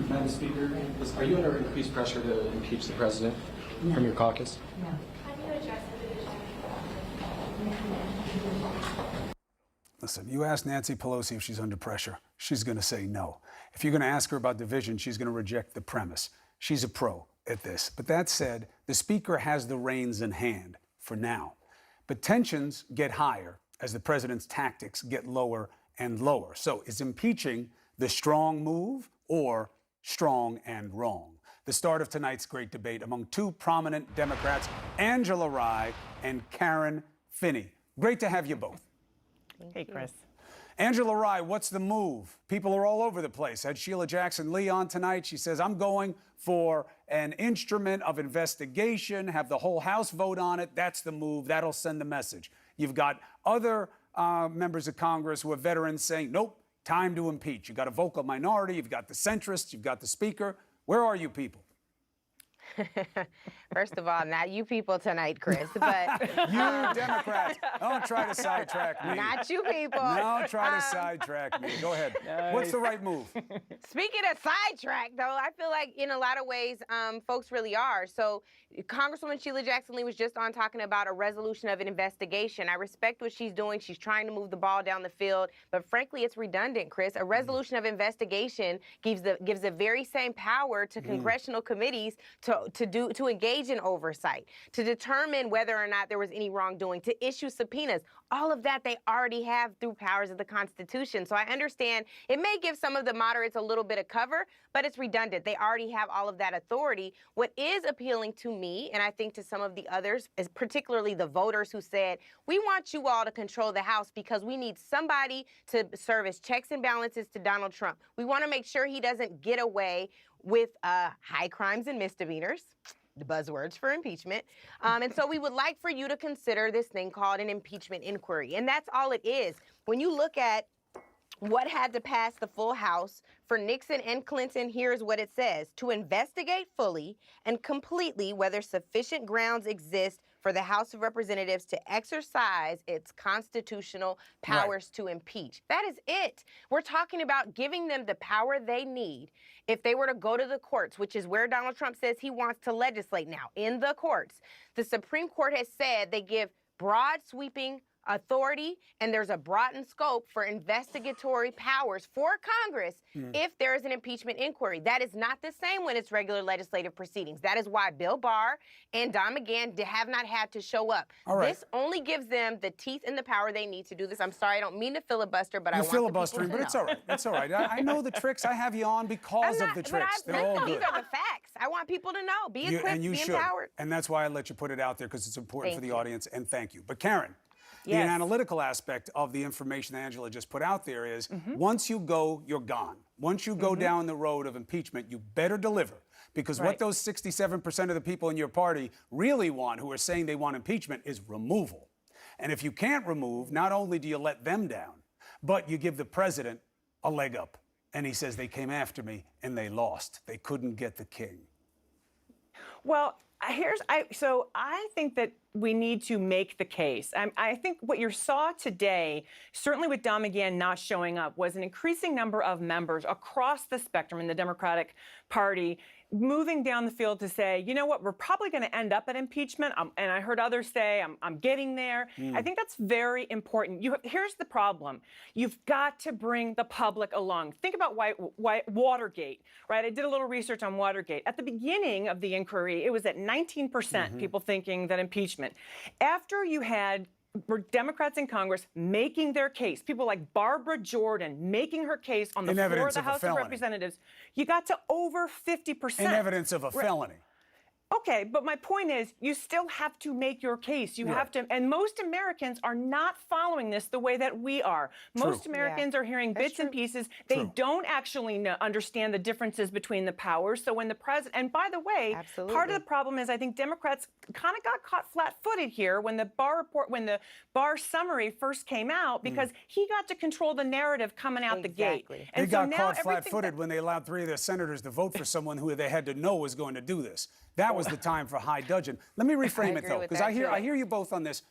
Madam Speaker, are you under increased pressure to impeach the president from your caucus? No. How do you address the division? Listen, you ask Nancy Pelosi if she's under pressure. She's going to say no. If you're going to ask her about division, she's going to reject the premise. She's a pro at this. But that said, the Speaker has the reins in hand for now. But tensions get higher as the president's tactics get lower and lower. So is impeaching the strong move or strong and wrong? The start of tonight's great debate among two prominent Democrats, Angela Rye and Karen Finney. Great to have you both. Hey, Chris. Angela Rye, what's the move? People are all over the place. Had Sheila Jackson Lee on tonight. She says, I'm going for an instrument of investigation, have the whole House vote on it. That's the move. That'll send the message. You've got other members of Congress who are veterans saying, nope, time to impeach. You've got a vocal minority. You've got the centrists. You've got the Speaker. Where are you people? First of all, not you people tonight, Chris, but You Democrats, don't try to sidetrack me. not you people. Don't try to sidetrack me. Go ahead. What's the right move? Speaking of sidetrack, though, I feel like in a lot of ways, folks really are. So Congresswoman Sheila Jackson Lee was just on talking about a resolution of an investigation. I respect what she's doing. She's trying to move the ball down the field. But frankly, it's redundant, Chris. A resolution of investigation gives the very same power to congressional committees to engage in oversight, to determine whether or not there was any wrongdoing, to issue subpoenas. All of that they already have through powers of the Constitution. So I understand it may give some of the moderates a little bit of cover, but it's redundant. They already have all of that authority. What is appealing to me, and I think to some of the others, is particularly the voters who said, we want you all to control the House because we need somebody to serve as checks and balances to Donald Trump. We want to make sure he doesn't get away with high crimes and misdemeanors, the buzzwords for impeachment. And so we would like for you to consider this thing called an impeachment inquiry. And that's all it is. When you look at what had to pass the full House for Nixon and Clinton, here's what it says: to investigate fully and completely whether sufficient grounds exist for the House of Representatives to exercise its constitutional powers to impeach. That is it. We're talking about giving them the power they need if they were to go to the courts, which is where Donald Trump says he wants to legislate now, in the courts. The Supreme Court has said they give broad sweeping authority, and there's a broadened scope for investigatory powers for Congress if there is an impeachment inquiry. That is not the same when it's regular legislative proceedings. That is why Bill Barr and Don McGahn have not had to show up. This only gives them the teeth and the power they need to do this. I'm sorry, I don't mean to filibuster, but I want filibustering, the but people it's all right. It's all right. I know the tricks. I have you on because of the tricks. They're all These good. are the facts. I want people to know. Be equipped, be empowered. And that's why I let you put it out there, because it's important for the audience, and thank you. But Karen, the Yes. analytical aspect of the information that Angela just put out there is once you go, you're gone. Once you go down the road of impeachment, you better deliver. Because what those 67% of the people in your party really want, who are saying they want impeachment, is removal. And if you can't remove, not only do you let them down, but you give the president a leg up. And he says, they came after me and they lost. They couldn't get the king. Well, so I think that we need to make the case. I think what you saw today, certainly with Don McGahn not showing up, was an increasing number of members across the spectrum in the Democratic Party moving down the field to say, you know what, we're probably going to end up at impeachment. And I heard others say, I'm getting there. I think that's very important. Here's the problem. You've got to bring the public along. Think about Watergate, right? I did a little research on Watergate. At the beginning of the inquiry, it was at 19% people thinking that impeachment. After you had Democrats in Congress making their case, people like Barbara Jordan making her case on the floor of the House of Representatives, you got to over 50%. In evidence of a felony. Okay, but my point is, you still have to make your case. You have to, and most Americans are not following this the way that we are. Most Americans are hearing bits and pieces. They don't actually understand the differences between the powers. So when the president, and by the way, part of the problem is I think Democrats kind of got caught flat-footed here when the Barr report, when the Barr summary first came out, because he got to control the narrative coming out the gate. And they got caught flat-footed when they allowed 3 of their senators to vote for someone who they had to know was going to do this. That was the time for high dudgeon. Let me reframe it, though, because I hear you both on this.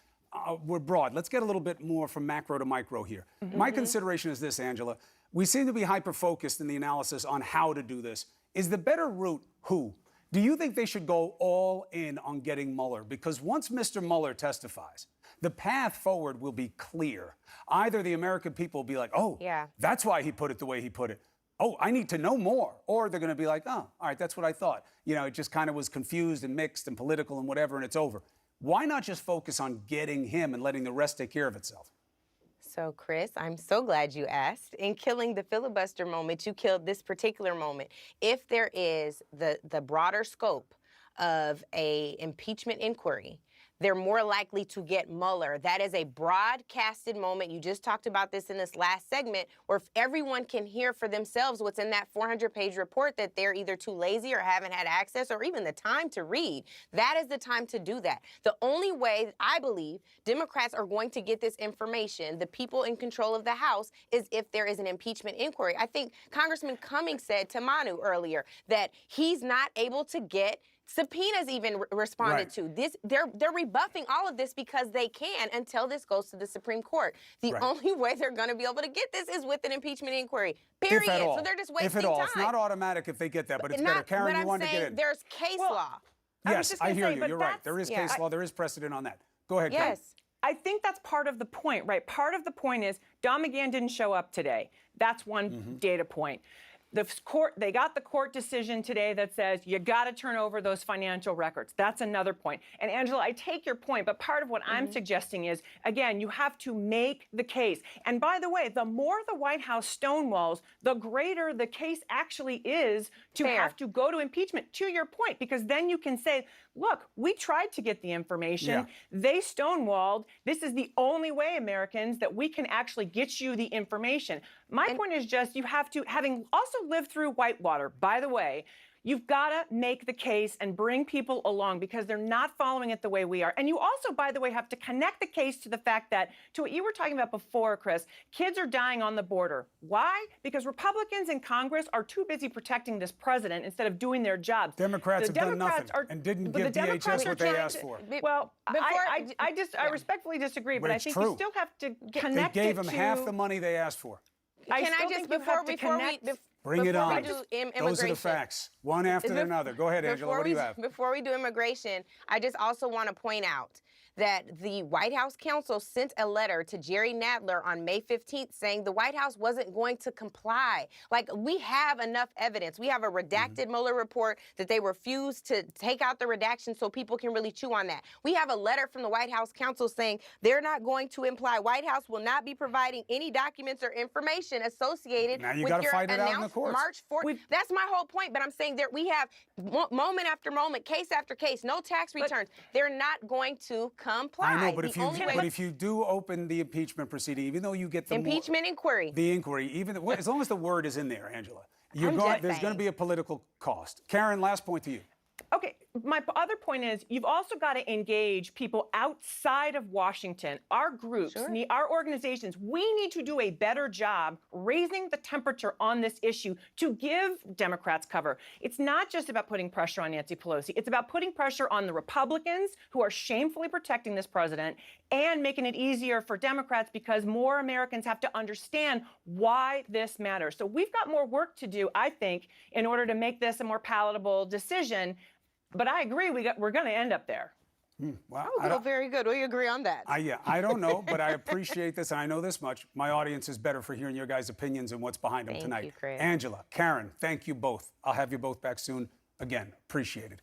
We're broad. Let's get a little bit more from macro to micro here. My consideration is this, Angela. We seem to be hyper-focused in the analysis on how to do this. is the better route who? Do you think they should go all in on getting Mueller? Because once Mr. Mueller testifies, the path forward will be clear. Either the American people will be like, oh, Yeah. that's why he put it the way he put it. Oh, I need to know more. Or they're going to be like, oh, all right, that's what I thought. You know, it just kind of was confused and mixed and political and whatever, and it's over. Why not just focus on getting him and letting the rest take care of itself? So, Chris, I'm so glad you asked. In killing the filibuster moment, you killed this particular moment. If there is the broader scope of a impeachment inquiry, they're more likely to get Mueller. That is a broadcasted moment. You just talked about this in this last segment, where if everyone can hear for themselves what's in that 400-page report that they're either too lazy or haven't had access or even the time to read. That is the time to do that. The only way, I believe, Democrats are going to get this information, the people in control of the House, is if there is an impeachment inquiry. I think Congressman Cummings said to Manu earlier that he's not able to get subpoenas even responded to. They're rebuffing all of this because they can until this goes to the Supreme Court. The only way they're going to be able to get this is with an impeachment inquiry. Period. If at all. So they're just wasting if at all. time. It's not automatic if they get that, but it's better. Not, Karen, but you wanted to get saying in. there's case law. Yes, I hear say, you. but You're right. There is case law. There is precedent on that. Go ahead, Karen. Yes. I think that's part of the point, right? Part of the point is Don McGahn didn't show up today. That's one data point. The court, they got the court decision today that says you got to turn over those financial records. That's another point. And Angela, I take your point, but part of what I'm suggesting is, again, you have to make the case. And by the way, the more the White House stonewalls, the greater the case actually is to have to go to impeachment, to your point, because then you can say, look, we tried to get the information. They stonewalled. This is the only way, Americans, that we can actually get you the information. My point is just you have to, having also lived through Whitewater, by the way, you've got to make the case and bring people along because they're not following it the way we are. And you also, by the way, have to connect the case to the fact that, to what you were talking about before, Chris, kids are dying on the border. Why? Because Republicans in Congress are too busy protecting this president instead of doing their jobs. Democrats have done nothing and didn't give DHS what they asked for. Well, I respectfully disagree, but I think you still have to connect They gave it them to half the money they asked for. Can I just, before we Bring it on. do Those are the facts, one after another. Go ahead, Angela. What do you have? Before we do immigration, I just also want to point out that the White House counsel sent a letter to Jerry Nadler on May 15th saying the White House wasn't going to comply. Like, we have enough evidence. We have a redacted Mueller report that they refused to take out the redaction so people can really chew on that. We have a letter from the White House counsel saying they're not going to imply White House will not be providing any documents or information associated with your announced March 4th. That's my whole point, but I'm saying that we have moment after moment, case after case, no tax returns. They're not going to comply. I know, but if you do open the impeachment proceeding, even though you get the impeachment inquiry, as long as the word is in there, Angela, there's going to be a political cost. Karen, last point to you. Okay, my other point is you've also got to engage people outside of Washington, our groups, our organizations. We need to do a better job raising the temperature on this issue to give Democrats cover. It's not just about putting pressure on Nancy Pelosi. It's about putting pressure on the Republicans who are shamefully protecting this president and making it easier for Democrats because more Americans have to understand why this matters. So we've got more work to do, I think, in order to make this a more palatable decision. But I agree, we're going to end up there. Well, very good. We agree on that. I don't know, but I appreciate this, and I know this much. My audience is better for hearing your guys' opinions and what's behind them tonight. Thank you, Chris. Angela, Karen, thank you both. I'll have you both back soon. Again, appreciate it.